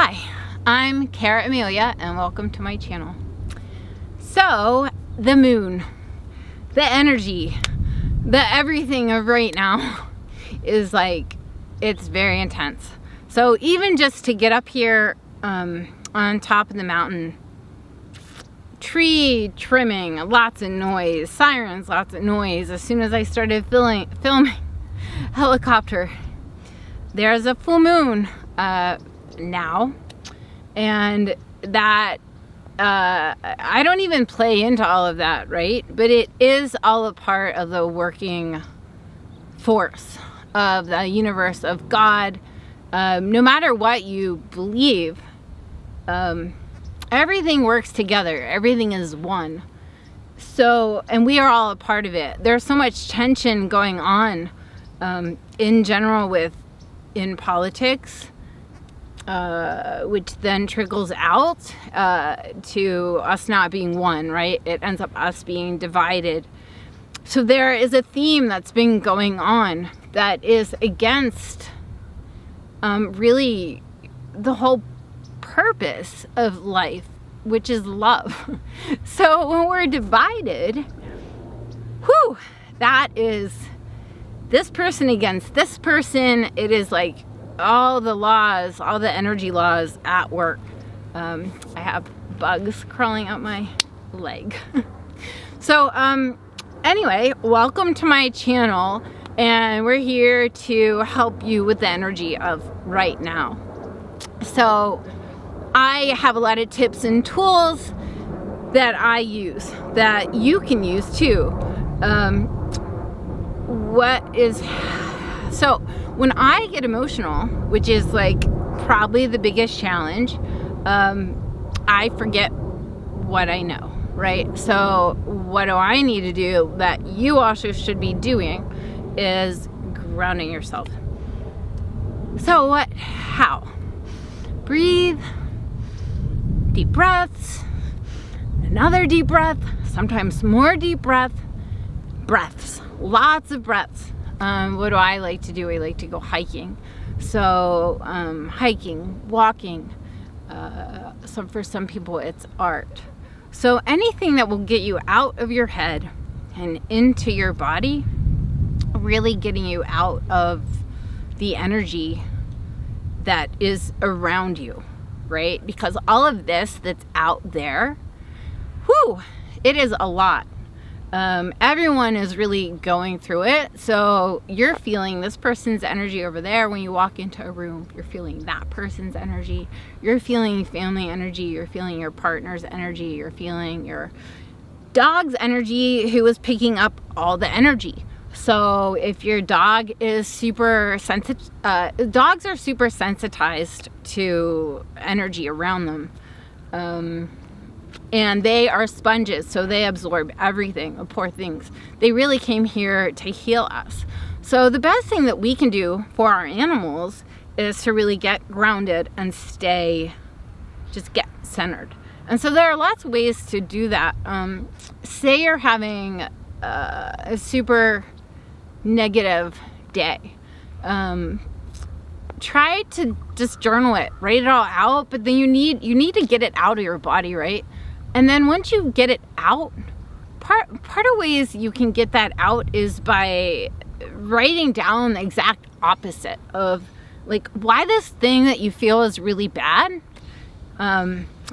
Hi, I'm Cara Emilia and welcome to my channel. So, the moon, the energy, the everything of right now is like, it's very intense. So even just to get up here on top of the mountain, tree trimming, lots of noise, sirens, lots of noise. As soon as I started filming helicopter, there's a full moon now, and that I don't even play into all of that, right? But it is all a part of the working force of the universe, of God. No matter what you believe, everything works together. Everything is one. So, and we are all a part of it. There's so much tension going on in general in politics, which then trickles out to us not being one, right? It ends up us being divided. So there is a theme that's been going on that is against really the whole purpose of life, which is love. So when we're divided, that is this person against this person. It is like all the laws, all the energy laws at work. I have bugs crawling up my leg. So anyway, welcome to my channel, and we're here to help you with the energy of right now. So I have a lot of tips and tools that I use that you can use too. So when I get emotional, which is like probably the biggest challenge, I forget what I know, right? So what do I need to do that you also should be doing is grounding yourself. So how? Breathe, deep breaths, another deep breath, sometimes more deep breaths, lots of breaths. What do I like to do? I like to go hiking. So hiking, walking, so for some people it's art. So anything that will get you out of your head and into your body, really getting you out of the energy that is around you, right? Because all of this that's out there, it is a lot. Everyone is really going through it. So you're feeling this person's energy over there when you walk into a room. You're feeling that person's energy. You're feeling family energy. You're feeling your partner's energy. You're feeling your dog's energy, who is picking up all the energy. So if your dog is super sensitive, dogs are super sensitized to energy around them. And they are sponges, so they absorb everything, poor things. They really came here to heal us. So the best thing that we can do for our animals is to really get grounded and just get centered. And so there are lots of ways to do that. Say you're having a super negative day. Try to just journal it, write it all out, but then you need to get it out of your body, right? And then once you get it out, part of ways you can get that out is by writing down the exact opposite of like why this thing that you feel is really bad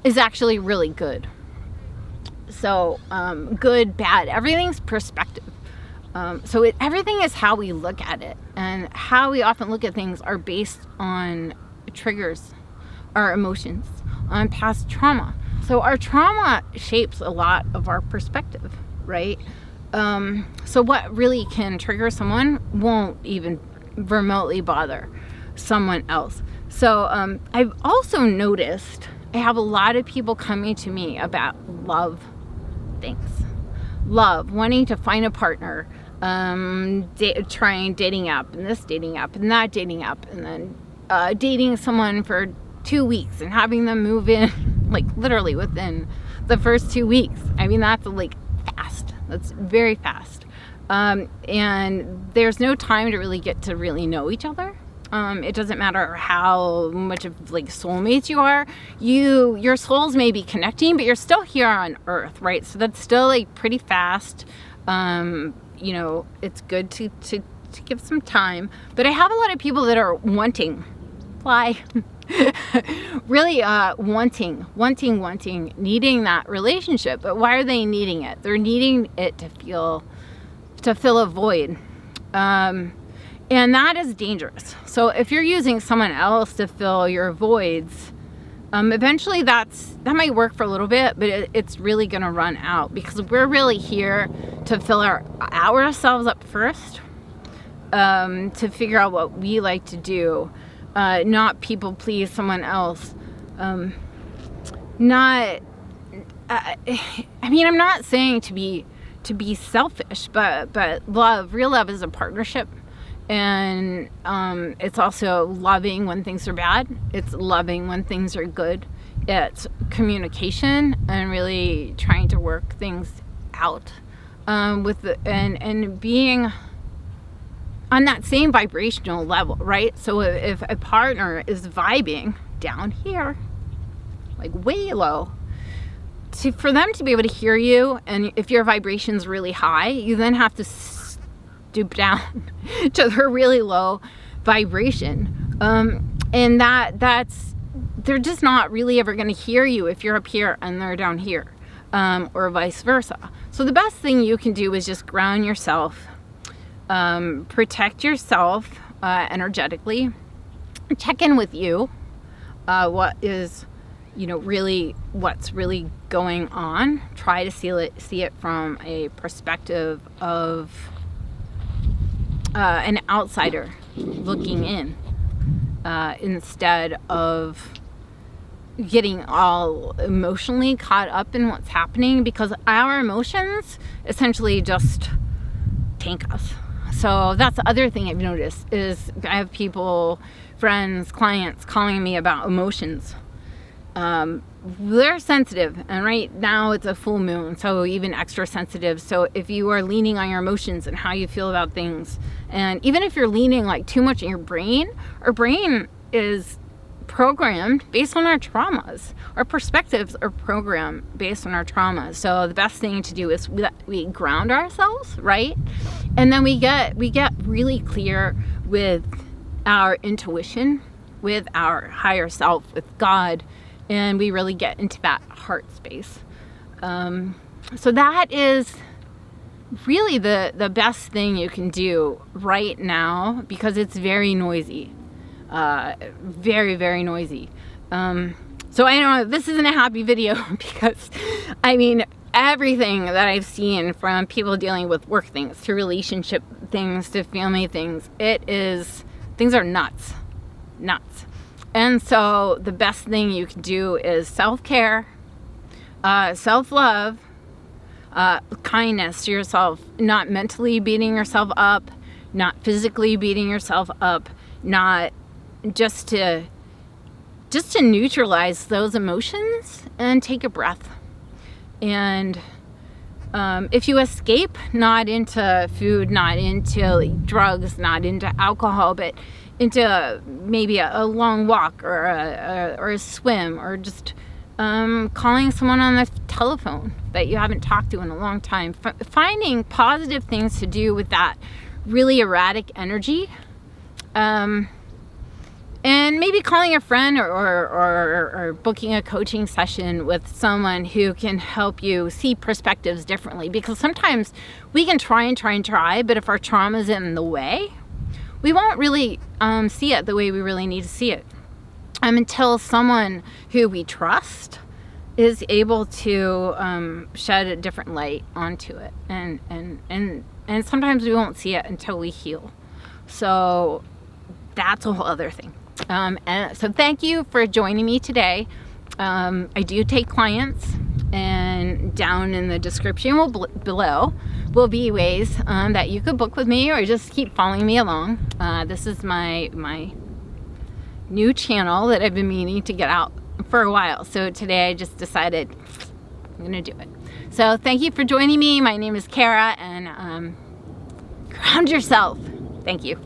is actually really good. So good, bad, everything's perspective. So everything is how we look at it, and how we often look at things are based on triggers, our emotions, on past trauma. So our trauma shapes a lot of our perspective, right? So what really can trigger someone won't even remotely bother someone else. So I've also noticed I have a lot of people coming to me about love things. Love, wanting to find a partner, trying dating app and this dating app and that dating app, and then dating someone for 2 weeks and having them move in like literally within the first 2 weeks. I mean, that's like fast. That's very fast. And there's no time to really get to really know each other. It doesn't matter how much of like soulmates you are. Your souls may be connecting, but you're still here on Earth, right? So that's still like pretty fast. You know, it's good to give some time. But I have a lot of people that are wanting, really wanting, needing that relationship. But why are they needing it? They're needing it to fill a void. And that is dangerous. So if you're using someone else to fill your voids, eventually that might work for a little bit, but it's really going to run out, because we're really here to fill ourselves up first, to figure out what we like to do, not people please someone else. I mean, I'm not saying to be selfish, but real love is a partnership. And it's also loving when things are bad. It's loving when things are good. It's communication and really trying to work things out, and being on that same vibrational level, right? So if a partner is vibing down here, like way low, for them to be able to hear you, and if your vibration's really high, you then have to stoop down to their really low vibration, and that's they're just not really ever going to hear you if you're up here and they're down here, or vice versa. So the best thing you can do is just ground yourself, protect yourself energetically, check in with you, what is, you know, really what's really going on. Try to see it from a perspective of an outsider looking in, instead of getting all emotionally caught up in what's happening, because our emotions essentially just tank us. So that's the other thing I've noticed is I have people, friends, clients calling me about emotions. They're sensitive, and right now it's a full moon, so even extra sensitive. So if you are leaning on your emotions and how you feel about things, and even if you're leaning like too much in your brain, our brain is programmed based on our traumas. Our perspectives are programmed based on our traumas. So the best thing to do is we ground ourselves, right? And then we get really clear with our intuition, with our higher self, with God, and we really get into that heart space. So that is really the best thing you can do right now, because it's very noisy. Very, very noisy. So I know this isn't a happy video because, I mean, everything that I've seen from people dealing with work things to relationship things to family things, things are nuts. And so the best thing you can do is self-care, self-love, kindness to yourself, not mentally beating yourself up, not physically beating yourself up, not just to neutralize those emotions and take a breath. And if you escape, not into food, not into drugs, not into alcohol, but into maybe a long walk or a swim, or just calling someone on the telephone that you haven't talked to in a long time, finding positive things to do with that really erratic energy, and maybe calling a friend or booking a coaching session with someone who can help you see perspectives differently, because sometimes we can try, but if our trauma is in the way, we won't really see it the way we really need to see it, until someone who we trust is able to shed a different light onto it, and sometimes we won't see it until we heal. So that's a whole other thing. And so thank you for joining me today. I do take clients, and down in the description below will be ways that you could book with me, or just keep following me along. This is my new channel that I've been meaning to get out for a while. So today I just decided I'm gonna do it. So thank you for joining me. My name is Cara, and ground yourself. Thank you.